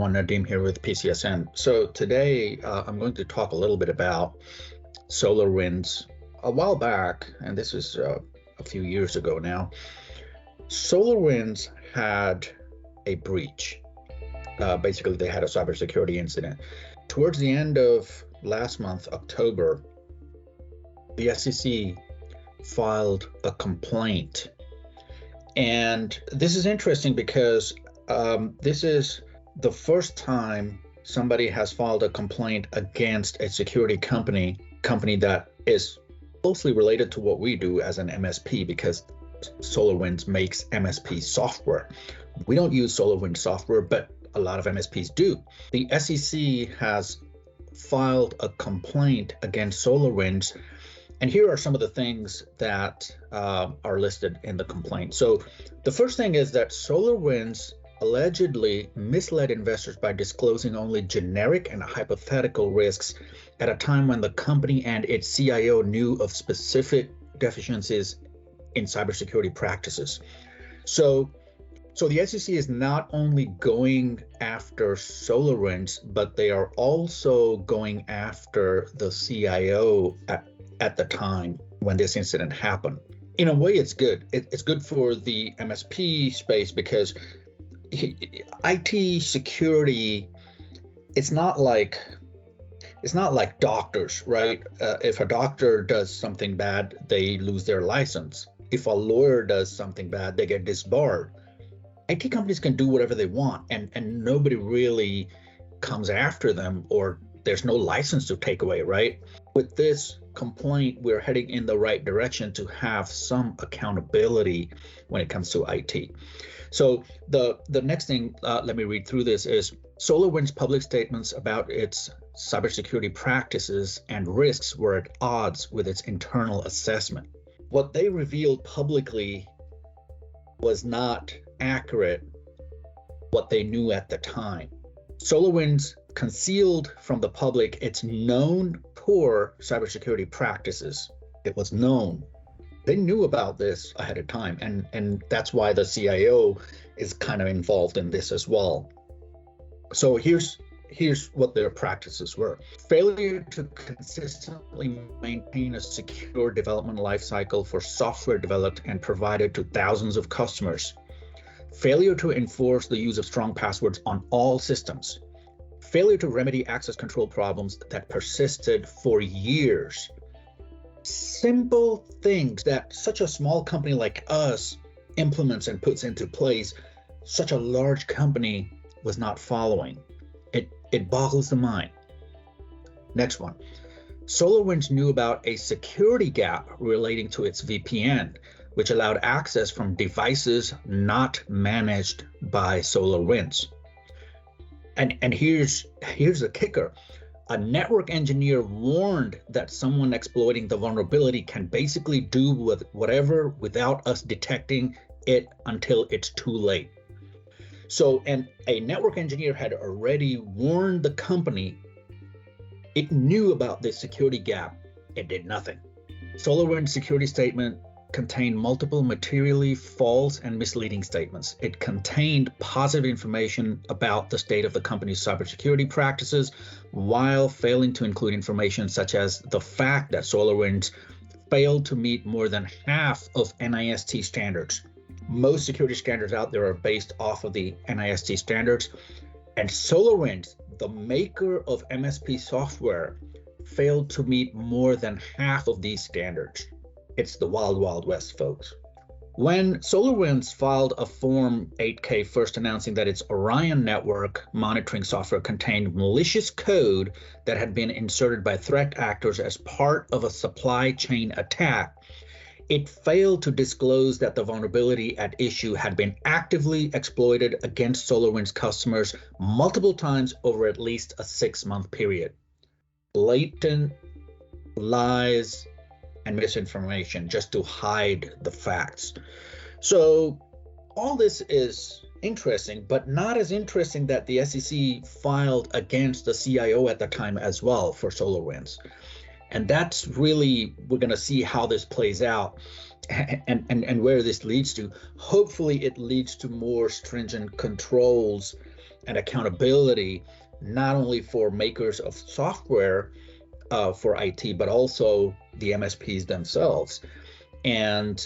everyone. Nadeem here with PCSN. So today I'm going to talk a little bit about Solarwinds. A while back, and this is a few years ago now, Solarwinds had a breach. Basically, they had a cybersecurity incident. Towards the end of last month, October, the SEC filed a complaint. And this is interesting because this is the first time somebody has filed a complaint against a security company that is closely related to what we do as an MSP, because SolarWinds makes MSP software. We don't use SolarWinds software, but a lot of MSPs do. The SEC has filed a complaint against SolarWinds, and here are some of the things that are listed in the complaint. So the first thing is that SolarWinds allegedly misled investors by disclosing only generic and hypothetical risks at a time when the company and its CIO knew of specific deficiencies in cybersecurity practices. So the SEC is not only going after SolarWinds, but they are also going after the CIO at the time when this incident happened. In a way, it's good. It's good for the MSP space because IT security, it's not like doctors, right? If a doctor does something bad, they lose their license. If a lawyer does something bad, they get disbarred. IT companies can do whatever they want, and nobody really comes after them, or there's no license to take away, right? With this complaint, we're heading in the right direction to have some accountability when it comes to IT. So the next thing, let me read through this, is SolarWinds' public statements about its cybersecurity practices and risks were at odds with its internal assessment. What they revealed publicly was not accurate what they knew at the time. SolarWinds concealed from the public its known poor cybersecurity practices. It was known. They knew about this ahead of time, and that's why the CIO is kind of involved in this as well. So here's what their practices were. Failure to consistently maintain a secure development lifecycle for software developed and provided to thousands of customers. Failure to enforce the use of strong passwords on all systems. Failure to remedy access control problems that persisted for years. Simple things that such a small company like us implements and puts into place, such a large company was not following. It boggles the mind. Next one. SolarWinds knew about a security gap relating to its VPN, which allowed access from devices not managed by SolarWinds. And here's the kicker. A network engineer warned that someone exploiting the vulnerability can basically do whatever without us detecting it until it's too late. So, and a network engineer had already warned the company. It knew about this security gap. It did nothing. SolarWinds' security statement contained multiple materially false and misleading statements. It contained positive information about the state of the company's cybersecurity practices, while failing to include information such as the fact that SolarWinds failed to meet more than half of NIST standards. Most security standards out there are based off of the NIST standards, and SolarWinds, the maker of MSP software, failed to meet more than half of these standards. It's the wild, wild west, folks. When SolarWinds filed a Form 8K first announcing that its Orion network monitoring software contained malicious code that had been inserted by threat actors as part of a supply chain attack, it failed to disclose that the vulnerability at issue had been actively exploited against SolarWinds customers multiple times over at least a 6-month period. Blatant lies and misinformation just to hide the facts. So all this is interesting, but not as interesting that the SEC filed against the CIO at the time as well for SolarWinds. And that's really, we're going to see how this plays out and where this leads to. Hopefully it leads to more stringent controls and accountability, not only for makers of software for IT, but also the MSPs themselves. And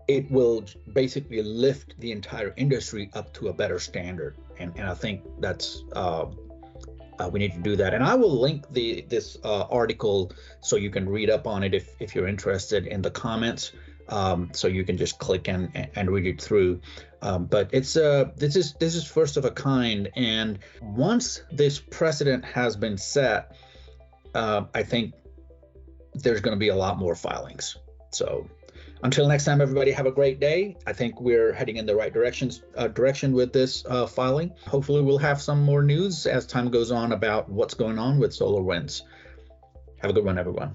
it will basically lift the entire industry up to a better standard. And I think that's we need to do that. And I will link this article so you can read up on it if you're interested in the comments. So you can just click and read it through. But it's this is first of a kind. And once this precedent has been set, I think there's going to be a lot more filings. So until next time, everybody, have a great day. I think we're heading in the right direction with this filing. Hopefully we'll have some more news as time goes on about what's going on with SolarWinds. Have a good one, everyone.